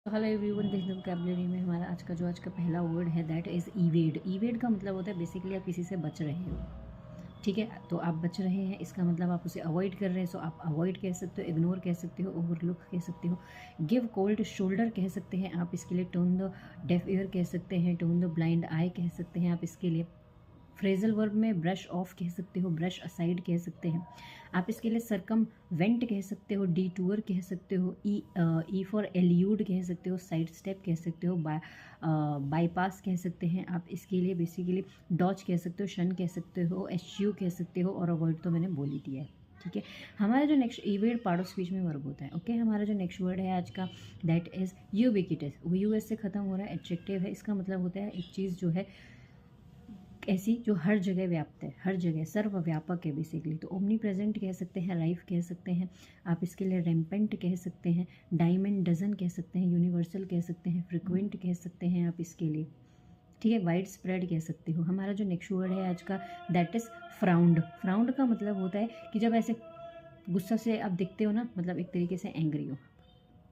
Hello everyone, this vocabulary में हमारा आज का पहला वर्ड है दैट इज़ ईवेड। ईवेड का मतलब होता है बेसिकली आप किसी से बच रहे हो। ठीक है, तो आप बच रहे हैं, इसका मतलब आप उसे अवॉइड कर रहे हैं। सो आप अवॉइड कह सकते हो, इग्नोर कह सकते हो, ओवरलुक कह सकते हो, गिव कोल्ड शोल्डर कह सकते हैं आप इसके लिए, टर्न द डेफ ईयर कह सकते हैं, टर्न द ब्लाइंड आई कह सकते हैं आप इसके लिए। फ्रेजल वर्ब में ब्रश ऑफ कह सकते हो, ब्रश असाइड कह सकते हैं आप इसके लिए। सरकम वेंट कह सकते हो, डी टूअर कह सकते हो, ई फॉर एल्यूड कह सकते हो, साइड स्टेप कह सकते हो, बाईपास कह सकते हैं आप इसके लिए। बेसिकली डॉज कह सकते हो, शन कह सकते हो, एश्यू कह सकते हो, और अवॉइड तो मैंने बोल ही दिया है। ठीक है, हमारा जो नेक्स्ट ईवेड पार्ट ऑफ स्पीच में वर्ब होता है। ओके, हमारा जो नेक्स्ट वर्ड है आज का दैट इज यूबिक्विटस। वो यूएस से खत्म हो रहा है, एडजेक्टिव है। इसका मतलब होता है एक चीज़ जो है ऐसी जो हर जगह व्याप्त है, हर जगह सर्वव्यापक है बेसिकली। तो ओमनी प्रेजेंट कह सकते हैं, राइफ कह सकते हैं आप इसके लिए, रेम्पेंट कह सकते हैं, डायमंड डजन कह सकते हैं, यूनिवर्सल कह सकते हैं, फ्रिक्वेंट कह सकते हैं आप इसके लिए। ठीक है, वाइड स्प्रेड कह सकते हो। हमारा जो नेक्स्ट वर्ड है आज का दैट इज़ फ्राउंड। फ्राउंड का मतलब होता है कि जब ऐसे गुस्सा से आप दिखते हो ना, मतलब एक तरीके से एंग्री हो।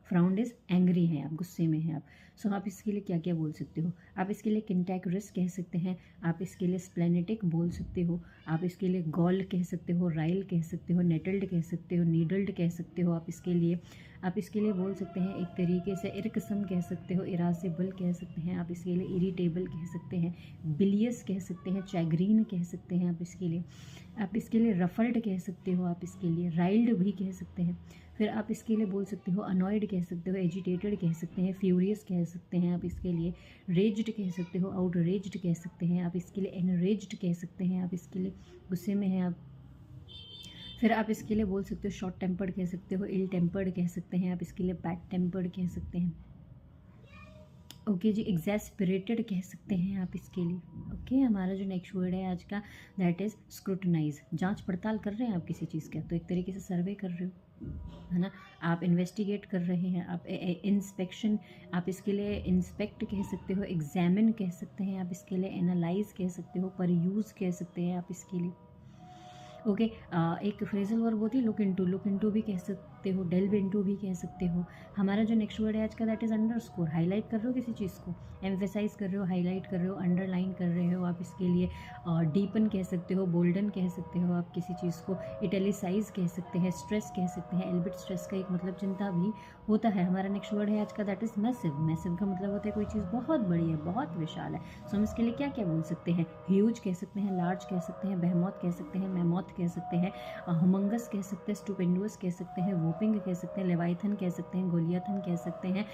फ्राउंड इज एंग्री हैं आप, गुस्से में हैं आप। सो आप इसके लिए क्या क्या बोल सकते हो? आप इसके लिए किंटैक्रिस कह सकते हैं, आप इसके लिए स्प्लेनेटिक बोल सकते हो, आप इसके लिए गॉल कह सकते हो, राइल कह सकते हो, नेटल्ड कह सकते हो, नीडल्ड कह सकते हो आप इसके लिए। आप इसके लिए बोल सकते हैं एक तरीके से इरकसम कह सकते हो, इरासिबल कह सकते हैं आप इसके लिए, इरिटेबल कह सकते हैं, बिलियस कह सकते हैं, चैग्रीन कह सकते हैं आप इसके लिए। आप इसके लिए रफल्ड कह सकते हो आप इसके लिए, राइल्ड भी कह सकते हैं। फिर आप इसके लिए बोल सकते हो अनॉयड कह सकते हो, एजिटेटेड कह सकते हैं, फ्यूरियस कह सकते हैं आप इसके लिए, रेज्ड कह सकते हो, आउटरेज्ड कह सकते हैं आप इसके लिए, एनरेज्ड कह सकते हैं आप इसके लिए, गुस्से में हैं आप। फिर आप इसके लिए बोल सकते हो शॉर्ट टेम्पर्ड कह सकते हो, इल टेम्पर्ड कह सकते हैं आप इसके लिए, बैड टेम्पर्ड कह सकते हैं। ओके जी, एग्जैस्पिरेटेड कह सकते हैं आप इसके लिए। ओके, हमारा जो नेक्स्ट वर्ड है आज का दैट इज़ स्क्रूटनाइज। जांच पड़ताल कर रहे हैं आप किसी चीज़ का, तो एक तरीके से सर्वे कर रहे हो, है ना। आप इन्वेस्टिगेट कर रहे हैं, आप इंस्पेक्शन, आप इसके लिए इंस्पेक्ट कह सकते हो, एग्जामिन कह सकते हैं आप इसके लिए, एनालाइज कह सकते हो, पर यूज़ कह सकते हैं आप इसके लिए। ओके, एक फ्रेजल वर्ब होती है लुक इनटू भी कह सकते हो, डेल्व इनटू भी कह सकते हो। हमारा जो नेक्स्ट वर्ड है आज का दैट इज़ अंडरस्कोर। हाईलाइट कर रहे हो किसी चीज़ को, एम्फेसाइज कर रहे हो, हाईलाइट कर रहे हो, अंडरलाइन कर रहे हो आप इसके लिए। डीपन कह सकते हो, बोल्डन कह सकते हो आप किसी चीज़ को, इटैलिसाइज कह सकते हैं, स्ट्रेस कह सकते हैं। एल्बिट स्ट्रेस का एक मतलब चिंता भी होता है। हमारा नेक्स्ट वर्ड है आज का दैट इज़ मैसिव। मैसिव का मतलब होता है कोई चीज़ बहुत बड़ी है, बहुत विशाल है। सो हम इसके लिए क्या क्या बोल सकते हैं? ह्यूज कह सकते हैं, लार्ज कह सकते हैं, बेहमौत कह सकते हैं, मेमौत कह सकते हैं, हुमंगस कह सकते हैं, स्टुपेंडुअस कह सकते हैं, वोपिंग कह सकते हैं, लेवाइथन कह सकते हैं, गोलियाथन कह सकते हैं,